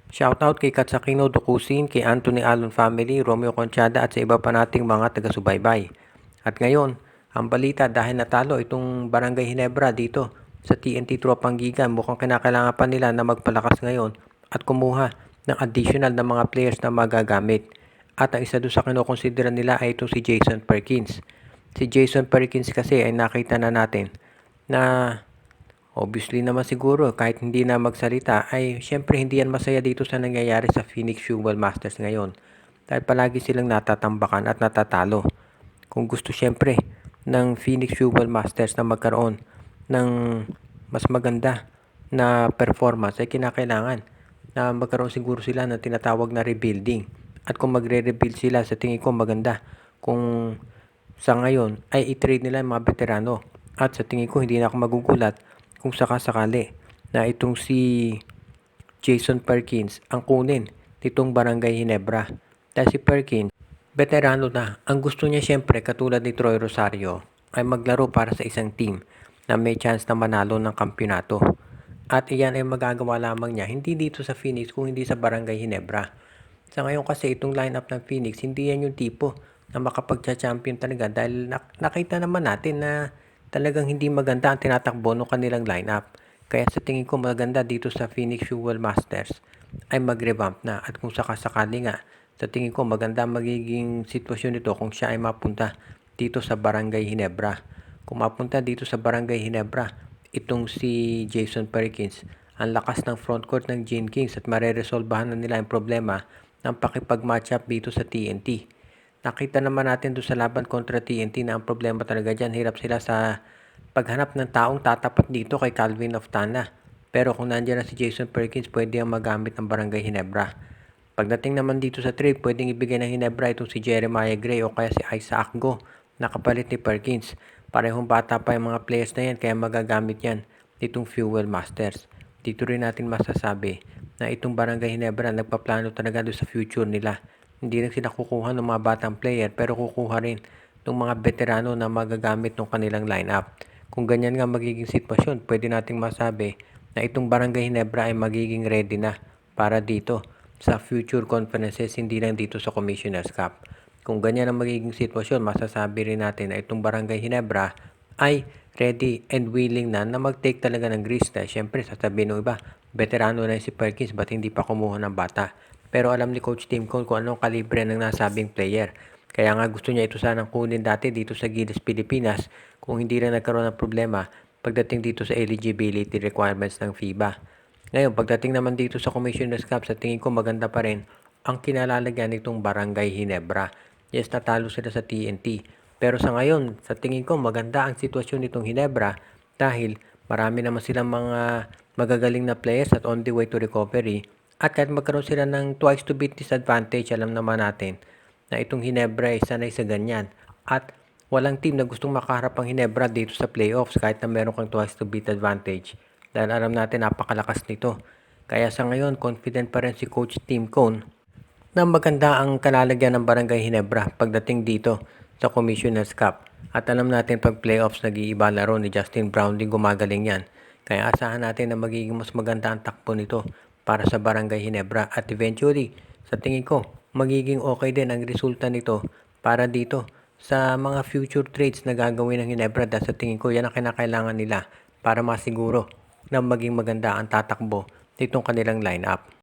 Shoutout kay Katsakino Dukusin, kay Anthony Alon Family, Romeo Conchada at sa iba pa nating mga taga-subaybay. At ngayon, ang balita dahil natalo itong Barangay Hinebra dito sa TNT Tropang Gigan, mukhang kinakailangan pa nila na magpalakas ngayon at kumuha ng additional na mga players na magagamit. At ang isa doon sa kinukonsidera nila ay itong si Jason Perkins. Si Jason Perkins kasi ay nakita na natin na obviously naman siguro kahit hindi na magsalita ay syempre hindi yan masaya dito sa nangyayari sa Phoenix Fuel Masters ngayon. Dahil palagi silang natatambakan at natatalo. Kung gusto syempre ng Phoenix Fuel Masters na magkaroon ng mas maganda na performance ay kinakailangan na magkaroon siguro sila ng tinatawag na rebuilding. At kung magre-rebuild sila sa tingin ko maganda kung sa ngayon ay i-trade nila yung mga veterano. At sa tingin ko hindi na ako magugulat kung sakasakali na itong si Jason Perkins ang kunin nitong Barangay Hinebra. Dahil si Perkins, veterano na. Ang gusto niya syempre katulad ni Troy Rosario ay maglaro para sa isang team na may chance na manalo ng kampyonato. At iyan ay magagawa lamang niya hindi dito sa Phoenix kung hindi sa Barangay Hinebra. Sa ngayon kasi itong lineup ng Phoenix, hindi yan yung tipo na makapagcha-champion talaga dahil nakita naman natin na talagang hindi maganda ang tinatakbo ng kanilang lineup. Kaya sa tingin ko maganda dito sa Phoenix Fuel Masters ay mag-revamp na at kung sakasakali nga sa tingin ko maganda magiging sitwasyon nito kung siya ay mapunta dito sa Barangay Hinebra. Kung mapunta dito sa Barangay Hinebra, itong si Jason Perkins, ang lakas ng frontcourt ng Gene Kings at mareresolbahan na nila ang problema ng pakipag-matchup dito sa TNT. Nakita naman natin doon sa laban kontra TNT na ang problema talaga dyan, hirap sila sa paghanap ng taong tatapat dito kay Calvin Oftana. Pero kung nandiyan na si Jason Perkins, pwede ang magamit ng Barangay Hinebra. Pagdating naman dito sa trade, pwedeng ibigay ng Hinebra itong si Jeremiah Gray o kaya si Isaac Go na kapalit ni Perkins. Parehong bata pa yung mga players na yan kaya magagamit yan ditong Fuel Masters. Dito rin natin masasabi na itong Barangay Hinebra nagpaplano talaga doon sa future nila. Hindi rin sila kukuha ng mga batang player pero kukuha rin ng mga veterano na magagamit ng kanilang lineup. Kung ganyan nga magiging sitwasyon, pwede nating masabi na itong Barangay Hinebra ay magiging ready na para dito sa future conferences, hindi lang dito sa Commissioner's Cup. Kung ganyan ang magiging sitwasyon, masasabi rin natin na itong Barangay Hinebra ay ready and willing na mag-take talaga ng risk. Siyempre, sasabihin ng iba, veterano na si Perkins, ba't hindi pa kumuha ng bata? Pero alam ni Coach Tim Cone kung anong kalibre ng nasabing player. Kaya nga gusto niya ito sanang kunin dati dito sa Gilas Pilipinas kung hindi rin nagkaroon ng problema pagdating dito sa eligibility requirements ng FIBA. Ngayon, pagdating naman dito sa Commissioner's Cup, sa tingin ko maganda pa rin ang kinalalagyan nitong Barangay Hinebra. Yes, natalo sila sa TNT. Pero sa ngayon, sa tingin ko maganda ang sitwasyon nitong Hinebra dahil marami naman silang mga magagaling na players at on the way to recovery. At kahit magkaroon sila ng twice to beat disadvantage, alam naman natin na itong Hinebra ay sanay sa ganyan. At walang team na gustong makaharap ang Hinebra dito sa playoffs kahit na meron kang twice to beat advantage. Dahil alam natin napakalakas nito. Kaya sa ngayon, confident pa rin si Coach Tim Cone na maganda ang kalalagyan ng Barangay Hinebra pagdating dito sa Commissioner's Cup. At alam natin pag playoffs nag-iiba laro ni Justin Brown din gumagaling yan. Kaya asahan natin na magiging mas maganda ang takbo nito para sa Barangay Hinebra at eventually sa tingin ko magiging okay din ang resulta nito para dito sa mga future trades na gagawin ng Hinebra dahil sa tingin ko yan ang kinakailangan nila para masiguro na maging maganda ang tatakbo nitong kanilang lineup.